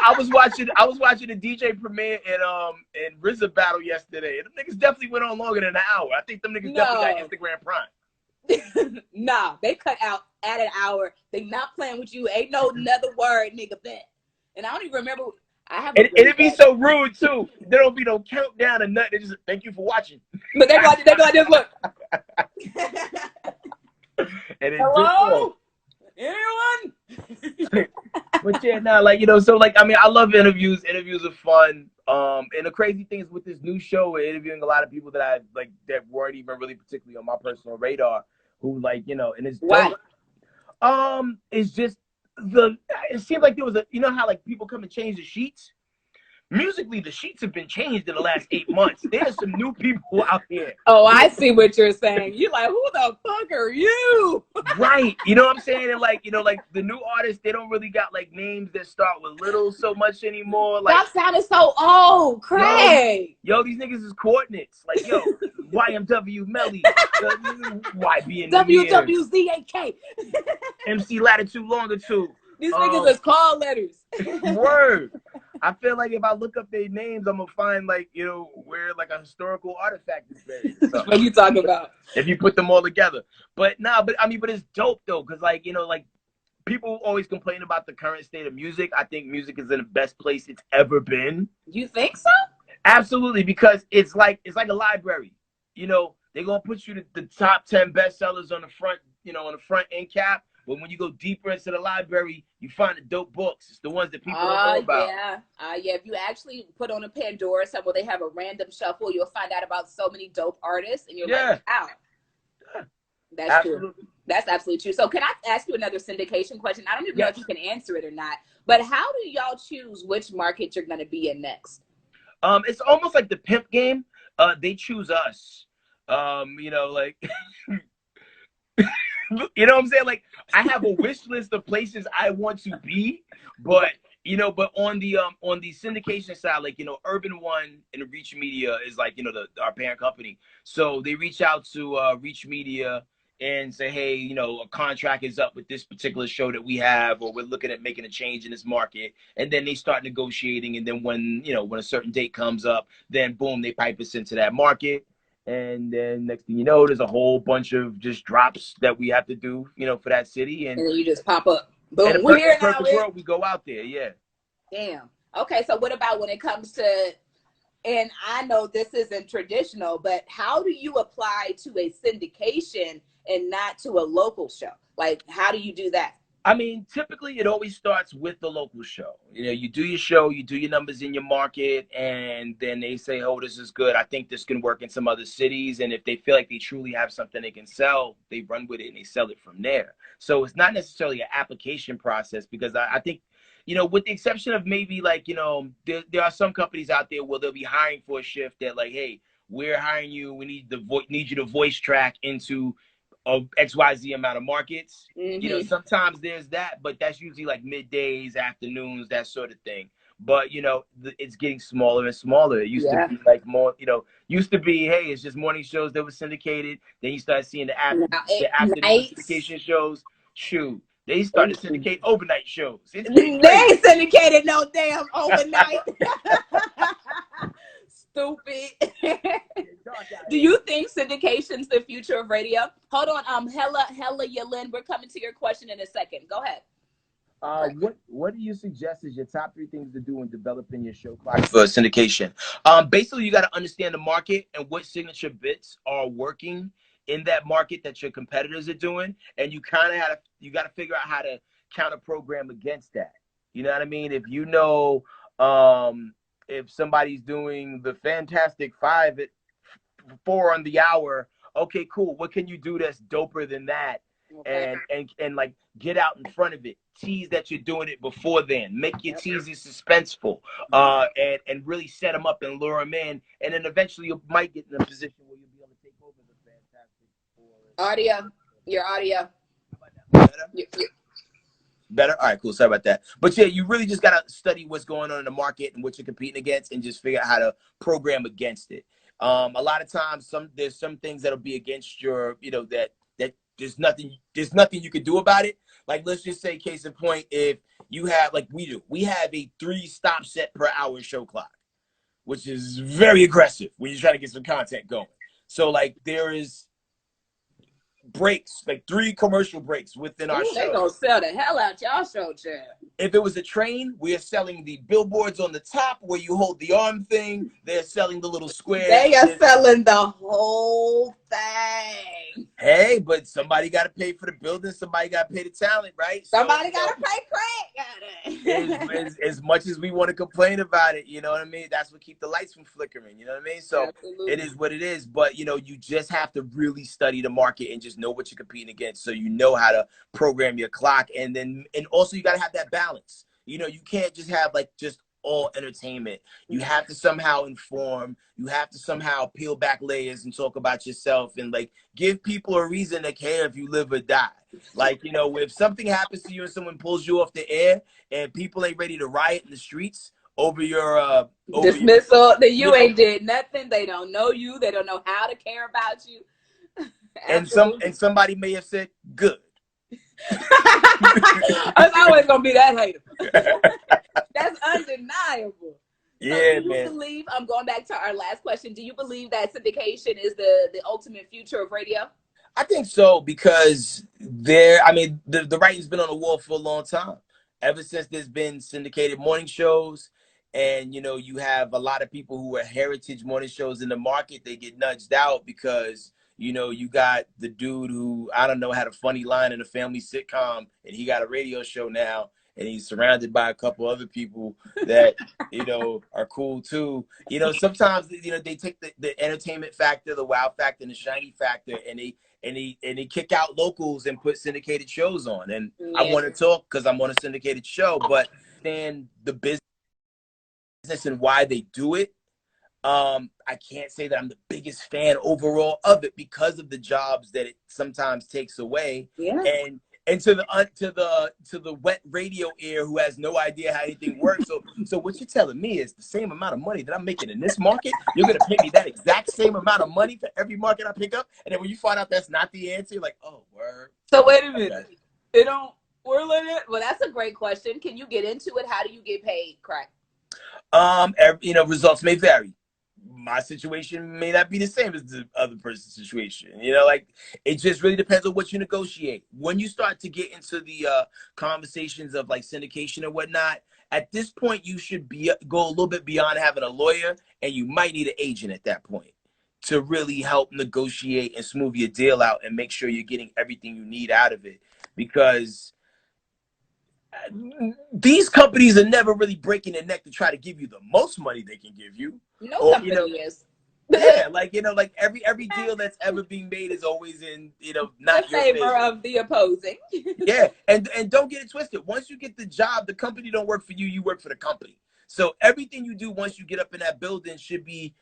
I was watching the DJ Premier and RZA battle yesterday. And the niggas definitely went on longer than an hour. I think them niggas definitely got Instagram Prime. Nah, they cut out at an hour. They not playing with you. Ain't no another word, nigga. Bet. And I don't even remember. I have. And it'd be so rude too. There don't be no countdown or nothing. They just thank you for watching. But they go like this. Look. And hello, anyone? But yeah, nah, like, you know, so like, I mean, I love interviews. Interviews are fun. And the crazy thing is with this new show, we're interviewing a lot of people that I like that weren't even really particularly on my personal radar, who like, you know, and it's dope. It's just it seems like there was a, you know how like people come and change the sheets? Musically, the sheets have been changed in the last 8 months. There's some new people out here. Oh, I see what you're saying. You're like, who the fuck are you? Right. You know what I'm saying? And like, you know, like the new artists, they don't really got like names that start with little so much anymore. Like, that sounded so old, Craig. Yo, these niggas is coordinates. Like, yo, YMW Melly, YB WWZAK. MC Latitude Longitude. These niggas is call letters. Word. I feel like if I look up their names, I'm gonna find like, you know, where like a historical artifact is buried. What are you talking about? If you put them all together. But I mean, but it's dope though, because like, you know, like people always complain about the current state of music. I think music is in the best place it's ever been. You think so? Absolutely, because it's like a library. You know, they're gonna put you the top 10 bestsellers on the front, you know, on the front end cap. But when you go deeper into the library, you find the dope books. It's the ones that people don't know about. Yeah. If you actually put on a Pandora somewhere, they have a random shuffle, you'll find out about so many dope artists, and you're like, wow. That's absolutely true. That's absolutely true. So can I ask you another syndication question? I don't even know if you can answer it or not, but how do y'all choose which market you're going to be in next? It's almost like the pimp game. They choose us. You know, like... You know what I'm saying? Like, I have a wish list of places I want to be, but you know, but on the syndication side, like, you know, Urban One and Reach Media is like, you know, our parent company. So they reach out to Reach Media and say, hey, you know, a contract is up with this particular show that we have, or we're looking at making a change in this market. And then they start negotiating, and then when a certain date comes up, then boom, they pipe us into that market. And then next thing you know, there's a whole bunch of just drops that we have to do, you know, for that city. And then you just pop up. Boom. And we're here now. World, we go out there. Yeah. Damn. Okay. So what about when it comes to, and I know this isn't traditional, but how do you apply to a syndication and not to a local show? Like, how do you do that? I mean, typically it always starts with the local show. You know, you do your show, you do your numbers in your market, and then they say, oh, this is good. I think this can work in some other cities. And if they feel like they truly have something they can sell, they run with it and they sell it from there. So it's not necessarily an application process, because I think, you know, with the exception of maybe like, you know, there are some companies out there where they'll be hiring for a shift that like, hey, we're hiring you. We need you to voice track into of XYZ amount of markets. You know, sometimes there's that, but that's usually like middays, afternoons, that sort of thing. But, you know, it's getting smaller and smaller. It used to be like more, you know, hey, it's just morning shows that were syndicated. Then you start seeing the afternoon syndication shows. Shoot, they started to syndicate overnight shows. They ain't syndicated no damn overnight. Stupid. Do you think syndication's the future of radio? Hold on, Hella Yelin, we're coming to your question in a second. Go ahead. What do you suggest is your top 3 things to do in developing your show clock for syndication? Basically, you got to understand the market and what signature bits are working in that market that your competitors are doing, and you got to figure out how to counter program against that. You know what I mean? If you know, if somebody's doing the Fantastic 5 at 4 on the hour, okay, cool. What can you do that's doper than that? Okay. And like get out in front of it. Tease that you're doing it before then. Make your teases suspenseful, and really set them up and lure them in. And then eventually you might get in a position where you'll be able to take over the Fantastic 4. Audio. Your audio. Better? All right, cool. Sorry about that. But yeah, you really just got to study what's going on in the market and what you're competing against, and just figure out how to program against it. A lot of times there's some things that'll be against your, you know, that there's nothing you can do about it. Like, let's just say, case in point, if you have, like we do, we have a 3-stop set per hour show clock, which is very aggressive when you're trying to get some content going. So, like, there is breaks, like 3 commercial breaks within our Ooh, they show. gonna sell the hell out y'all show, Chad. If it was a train, we are selling the billboards on the top where you hold the arm thing. They're selling the little squares. They are selling the whole thing. Hey, but somebody got to pay for the building. Somebody got to pay the talent, right? Somebody got to pay crack. As much as we want to complain about it, you know what I mean? That's what keep the lights from flickering, you know what I mean? So absolutely, it is what it is. But, you know, you just have to really study the market and just know what you're competing against, so you know how to program your clock. And also you got to have that balance. You know, you can't just have like just all entertainment. You have to somehow inform. You have to somehow peel back layers and talk about yourself and like give people a reason to care if you live or die. Like, you know, if something happens to you and someone pulls you off the air and people ain't ready to riot in the streets over your dismissal, that you ain't did nothing. They don't know you. They don't know how to care about you. and somebody may have said good. I was always gonna be that hater. That's undeniable. Yeah, so do you man. believe, I'm going back to our last question, do you believe that syndication is the ultimate future of radio? I think so, because the writing's been on the wall for a long time. Ever since there's been syndicated morning shows, and you know, you have a lot of people who are heritage morning shows in the market, they get nudged out because, you know, you got the dude who, I don't know, had a funny line in a family sitcom and he got a radio show now, and he's surrounded by a couple other people that, you know, are cool too. You know, sometimes, you know, they take the entertainment factor, the wow factor, and the shiny factor, and they kick out locals and put syndicated shows on. And I want to talk because I'm on a syndicated show, but then the business and why they do it, I can't say that I'm the biggest fan overall of it because of the jobs that it sometimes takes away. Yeah. And to the wet radio ear who has no idea how anything works. So what you're telling me is the same amount of money that I'm making in this market, you're gonna pay me that exact same amount of money for every market I pick up, and then when you find out that's not the answer, you're like, oh, word. So wait a minute, they don't whirl in it? Well, that's a great question. Can you get into it? How do you get paid, Crack? You know, results may vary. My situation may not be the same as the other person's situation. You know, like, it just really depends on what you negotiate. When you start to get into the conversations of like syndication and whatnot, at this point, you should go a little bit beyond having a lawyer, and you might need an agent at that point to really help negotiate and smooth your deal out and make sure you're getting everything you need out of it. Because these companies are never really breaking their neck to try to give you the most money they can give you. No company is. Yeah, like, you know, like every deal that's ever being made is always in, you know, not the favor of the opposing. Yeah, and don't get it twisted. Once you get the job, the company don't work for you, you work for the company. So everything you do once you get up in that building should be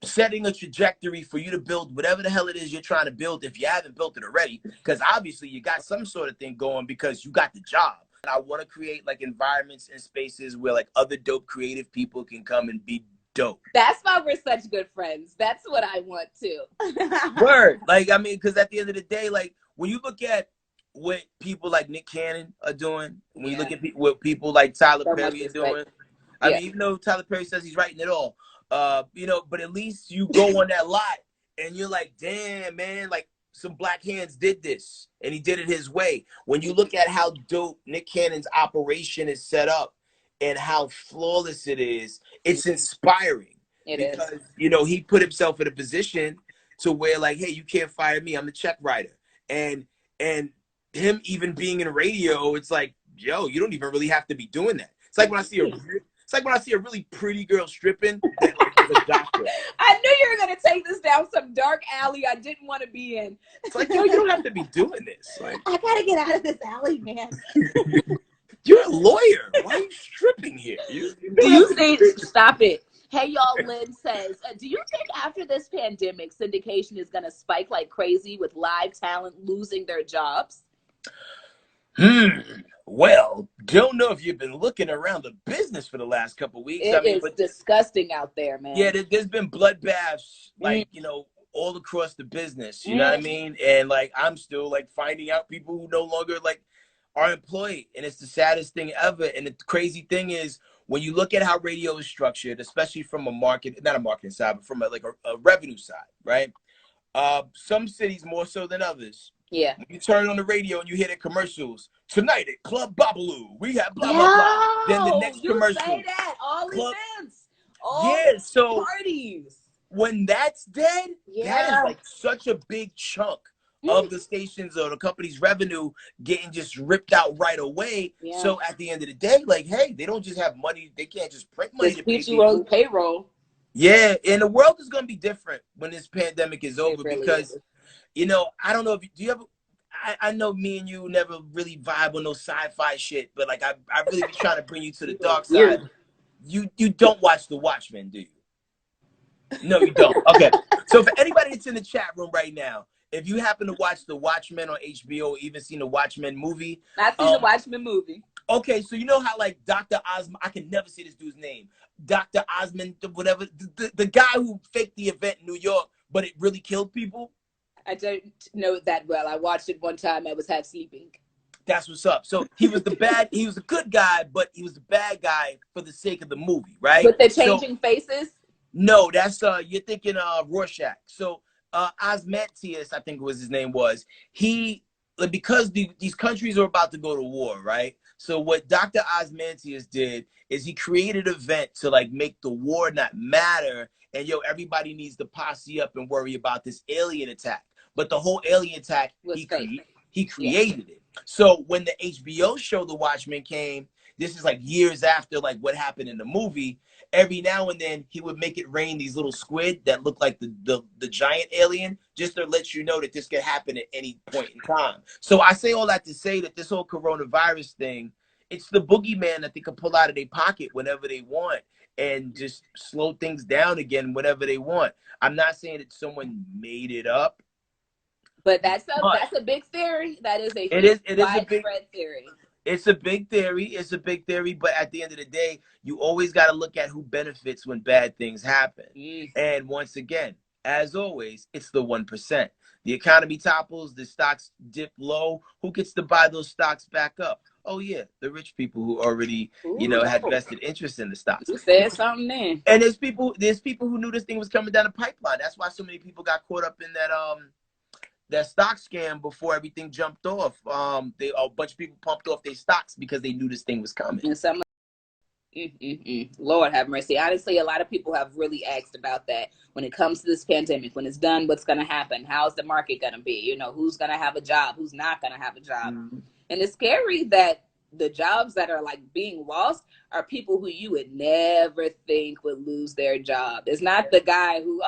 setting a trajectory for you to build whatever the hell it is you're trying to build, if you haven't built it already, because obviously you got some sort of thing going because you got the job. I want to create like environments and spaces where like other dope creative people can come and be dope. That's why we're such good friends. That's what I want too. Word. Like, I mean, because at the end of the day, like, when you look at what people like Nick Cannon are doing, when you look at what people like Tyler Perry are doing, I mean, even though Tyler Perry says he's writing it all, you know, but at least you go on that lot and you're like, damn, man, like, some black hands did this, and he did it his way. When you look at how dope Nick Cannon's operation is set up and how flawless it is, it's inspiring. Because, you know, he put himself in a position to where, like, hey, you can't fire me, I'm the check writer. And him even being in radio, it's like, yo, you don't even really have to be doing that. It's like when I see a really pretty girl stripping that, like, is a doctor. I knew you were going to take this down some dark alley I didn't want to be in. It's like, yo, you don't have to be doing this. Like, I got to get out of this alley, man. You're a lawyer. Why are you stripping here? Do you think, stop it. Hey, y'all, Lynn says, do you think after this pandemic, syndication is going to spike like crazy with live talent losing their jobs? Well, don't know if you've been looking around the business for the last couple of weeks. It is disgusting out there, man. Yeah, there's been bloodbaths, like, you know, all across the business. You know what I mean? And, like, I'm still, like, finding out people who no longer, like, are employed, and it's the saddest thing ever. And the crazy thing is, when you look at how radio is structured, especially from a market, not a marketing side, but from a revenue side, right? Some cities more so than others. Yeah. When you turn on the radio and you hear the commercials, tonight at Club Babalu, we have blah, blah, blah. Then the next commercial. You say that. All events. All so parties. When that's dead, that is like such a big chunk of the stations or the company's revenue getting just ripped out right away. Yeah. So at the end of the day, like, hey, they don't just have money. They can't just print money to pay people. On payroll. Yeah, and the world is going to be different when this pandemic is over, because, you know, I don't know if do you ever, I know me and you never really vibe on no sci-fi shit, but like I really be trying to bring you to the dark side. You don't watch The Watchmen, do you? No, you don't. Okay. So for anybody that's in the chat room right now, if you happen to watch The Watchmen on HBO, or even seen the Watchmen movie. I've seen the Watchmen movie. Okay, so you know how like Dr. Osmond, I can never say this dude's name. Dr. Osmond, whatever, the guy who faked the event in New York, but it really killed people? I don't know it that well. I watched it one time. I was half sleeping. That's what's up. So he was he was a good guy, but he was the bad guy for the sake of the movie, right? With the changing faces? No, that's, you're thinking Rorschach. So Osmantius, I think was his name was, because these countries are about to go to war, right? So what Dr. Osmantius did is he created an event to like make the war not matter. And everybody needs to posse up and worry about this alien attack. But the whole alien attack, he created it. So when the HBO show The Watchmen came, this is like years after like what happened in the movie. Every now and then he would make it rain these little squid that look like the giant alien, just to let you know that this could happen at any point in time. So I say all that to say that this whole coronavirus thing, it's the boogeyman that they can pull out of their pocket whenever they want and just slow things down again whenever they want. I'm not saying that someone made it up, but that's a big theory. That is a widespread theory. It's a big theory. It's a big theory. But at the end of the day, you always got to look at who benefits when bad things happen. And once again, as always, it's the 1%. The economy topples, the stocks dip low. Who gets to buy those stocks back up? Oh, yeah, the rich people who already, had vested interest in the stocks. You said something then. And there's people who knew this thing was coming down the pipeline. That's why so many people got caught up in that stock scam before everything jumped off. A bunch of people pumped off their stocks because they knew this thing was coming. And some, Lord have mercy. Honestly, a lot of people have really asked about that when it comes to this pandemic. When it's done, what's going to happen? How's the market going to be? Who's going to have a job? Who's not going to have a job? And it's scary that the jobs that are like being lost are people who you would never think would lose their job. It's not the guy who,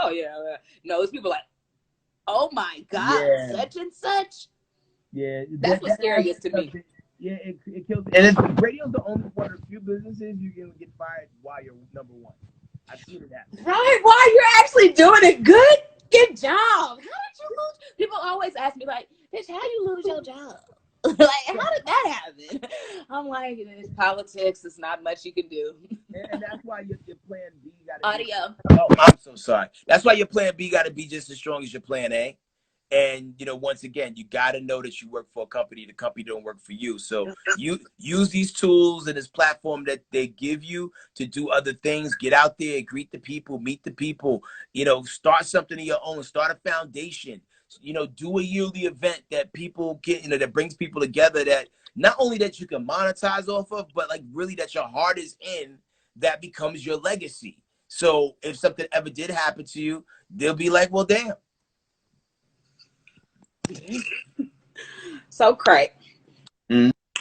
no, it's people like, oh my God, such and such. Yeah, that's what's scariest to me. Yeah, it kills. And radio's the only one of the few businesses you can get fired while you're number one. I've seen it happen. Right, while you're actually doing it good. Good job. How did you lose? People always ask me like, "Bitch, how you lose your job?" Like, how did that happen? I'm like, it's politics. It's not much you can do. And that's why your plan B got to audio. Oh, I'm so sorry. That's why your plan B got to be just as strong as your plan A. And, once again, you got to know that you work for a company. The company don't work for you. So you use these tools and this platform that they give you to do other things. Get out there, greet the people, meet the people, start something of your own, start a foundation. Do a yearly event that people get, that brings people together, that not only that you can monetize off of, but like really that your heart is in, that becomes your legacy. So if something ever did happen to you, they'll be like, well, damn. So Craig,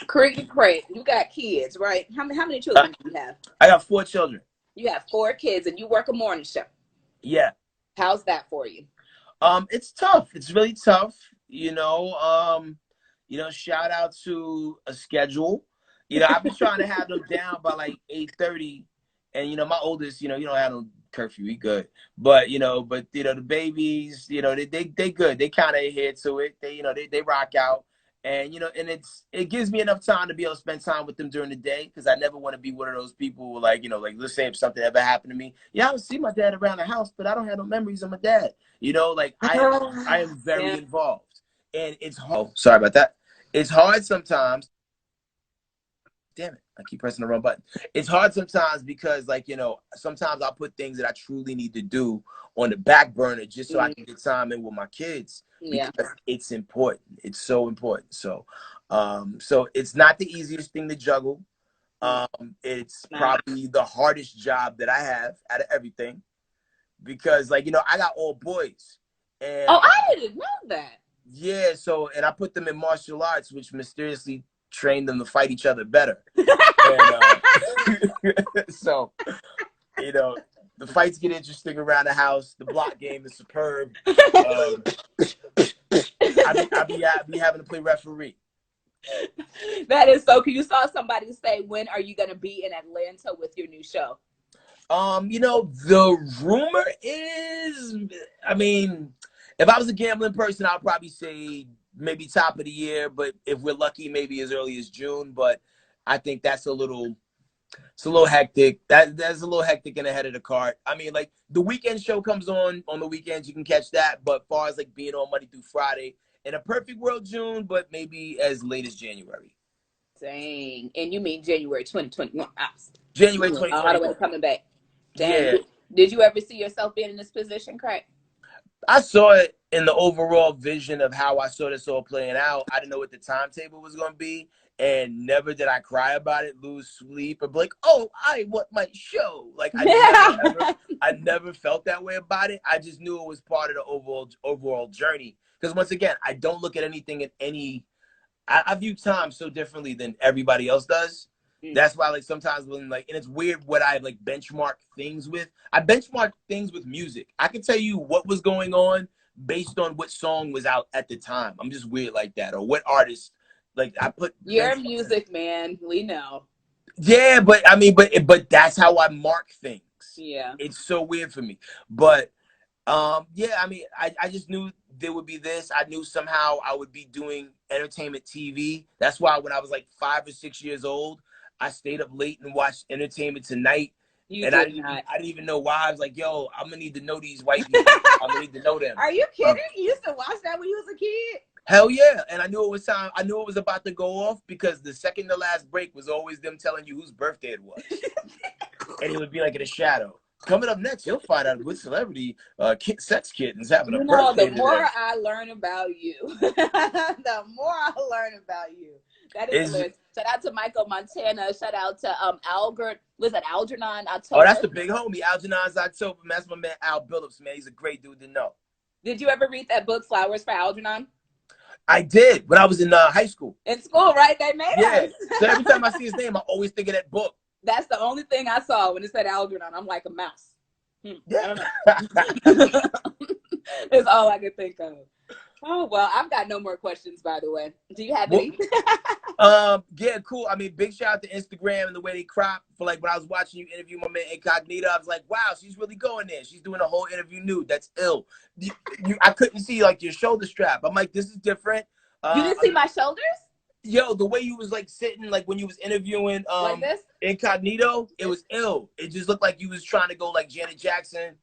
Craig, you got kids, right? How many children do you have? I got 4 children. You have 4 kids and you work a morning show. Yeah. How's that for you? It's tough. It's really tough. Shout out to a schedule. I've been trying to have them down by like 8:30, and my oldest, you don't have no curfew. We good, but the babies, they good. They kind of adhere to it. They rock out, and and it gives me enough time to be able to spend time with them during the day, because I never want to be one of those people who like let's say if something ever happened to me, I would see my dad around the house, but I don't have no memories of my dad. I am very involved, and it's hard. Sorry about that. It's hard sometimes damn it, I keep pressing the wrong button. It's hard sometimes because, like, you know, sometimes I'll put things that I truly need to do on the back burner just so I can get time in with my kids because it's important. It's so important. So, so it's not the easiest thing to juggle. It's probably the hardest job that I have out of everything because, like, you know, I got all boys. And I didn't know that. Yeah, so, and I put them in martial arts, which mysteriously trained them to fight each other better. And, so, you know, the fights get interesting around the house. The block game is superb. I be having to play referee. That is so cool. You saw somebody say, when are you going to be in Atlanta with your new show? You know, the rumor is, I mean, if I was a gambling person, I'd probably say maybe top of the year, but if we're lucky, maybe as early as June. But I think that's a little hectic. That's a little hectic and ahead of the card. I mean, like, the weekend show comes on the weekends, you can catch that. But as far as like being on Monday through Friday, in a perfect world, June, but maybe as late as January. Dang. And you mean January 2021? January 2021. All the way coming back. Dang. Yeah. Did you ever see yourself being in this position, Crack? I saw it in the overall vision of how I saw this all playing out. I didn't know what the timetable was going to be, and never did I cry about it, lose sleep, or be like, oh, I want my show. Like, I never felt that way about it. I just knew it was part of the overall journey. Because once again, I don't look at anything at any. I view time so differently than everybody else does. That's why, like, sometimes when, like, and it's weird what I like benchmark things with. I benchmark things with music. I can tell you what was going on based on what song was out at the time. I'm just weird like that, or what artist. Like, I put your music, man. We know. Yeah, but I mean, but that's how I mark things. Yeah, it's so weird for me. But yeah, I mean, I just knew there would be this. I knew somehow I would be doing entertainment TV. That's why when I was like 5 or 6 years old, I stayed up late and watched Entertainment Tonight. I didn't even know why. I was like, yo, I'm gonna need to know these white people. I'm gonna need to know them. Are you kidding? You used to watch that when you was a kid? Hell yeah. And I knew it was time. I knew it was about to go off because the second to last break was always them telling you whose birthday it was. And it would be like in a shadow. Coming up next, you'll find out which celebrity sex kitten's having a birthday. The more I learn about you, the more I learn about you. That is hilarious. Shout out to Michael Montana. Shout out to Algernon October. Oh, that's the big homie, Algernon October. That's my man Al Billups, man. He's a great dude to know. Did you ever read that book, Flowers for Algernon? I did when I was in high school. In school, right? They made us. So every time I see his name, I always think of that book. That's the only thing I saw when it said Algernon. I'm like a mouse. Yeah. I don't know. That's all I could think of. Oh, well, I've got no more questions, by the way. Do you have any? Yeah, cool. I mean, big shout out to Instagram and the way they crop. For like when I was watching you interview my man Incognito, I was like, wow, she's really going there. She's doing a whole interview nude. That's ill. I couldn't see like your shoulder strap. I'm like, this is different. You didn't see my shoulders? Yo, the way you was like sitting, like when you was interviewing like this? Incognito, it was ill. It just looked like you was trying to go like Janet Jackson.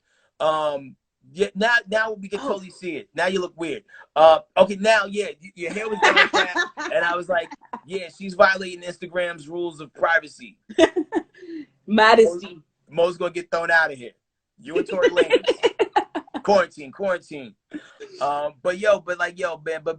Yeah, now we can totally see it. Now you look weird. Okay, now yeah, your hair was like that, and I was like, yeah, she's violating Instagram's rules of privacy. Modesty. Mo's gonna get thrown out of here. You and Tory Lanez. Quarantine. But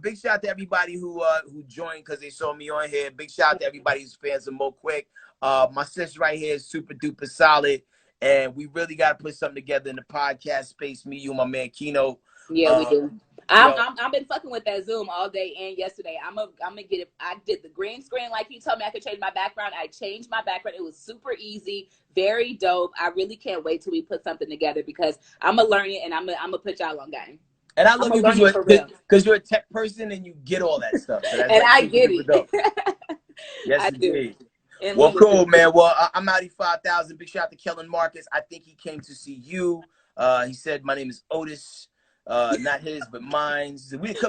big shout out to everybody who joined because they saw me on here. Big shout out to everybody who's fans of Mo Quick. My sis right here is super duper solid. And we really got to put something together in the podcast space. Me, you, my man Kino. Yeah, we do. I've been fucking with that Zoom all day and yesterday. I'm gonna get it. I did the green screen like you told me I could change my background. I changed my background. It was super easy, very dope. I really can't wait till we put something together because I'm gonna learn it and I'm gonna put y'all on game. And I love you because you're a tech person and you get all that stuff. So and I get it. Yes, I do. Well, cool, man. Well, I'm Audi 5000. Big shout out to Kellen Marcus. I think he came to see you. He said, my name is Otis. Not his, but mine.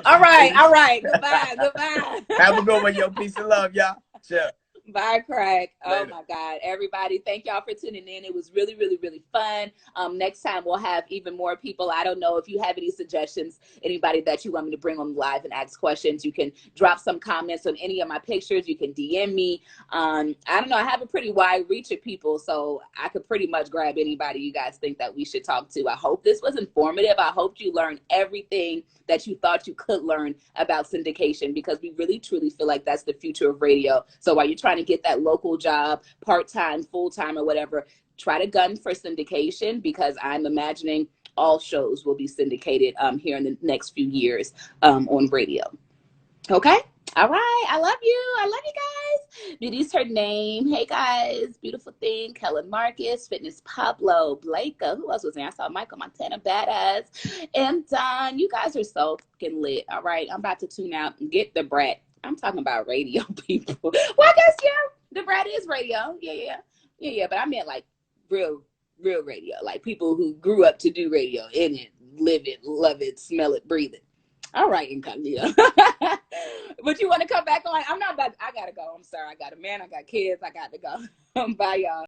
All right. Goodbye. Have a good one, yo. Peace and love, y'all. Sure. Bye, Craig. Oh Later. my God. Everybody, thank y'all for tuning in. It was really, really, really fun. Next time we'll have even more people. I don't know if you have any suggestions, anybody that you want me to bring on live and ask questions. You can drop some comments on any of my pictures. You can DM me. I don't know. I have a pretty wide reach of people, so I could pretty much grab anybody you guys think that we should talk to. I hope this was informative. I hope you learned everything that you thought you could learn about syndication, because we really truly feel like that's the future of radio. So while you're trying to get that local job, part-time, full-time, or whatever, try to gun for syndication, because I'm imagining all shows will be syndicated here in the next few years on radio. Okay. All right. I love you. I love you guys. Beauty's her name. Hey guys. Beautiful thing. Kellen Marcus. Fitness Pablo. Blake. Who else was there? I saw Michael Montana. Badass. And Don. You guys are so fucking lit. All right. I'm about to tune out and get the brat. I'm talking about radio people. Well, I guess, yeah. The brat is radio. Yeah. But I meant like real radio. Like people who grew up to do radio, in it, live it, love it, smell it, breathe it. All right, Incognito. But you want to come back on? I'm not about, I gotta go. I'm sorry. I got a man, I got kids, I got to go. Bye, y'all.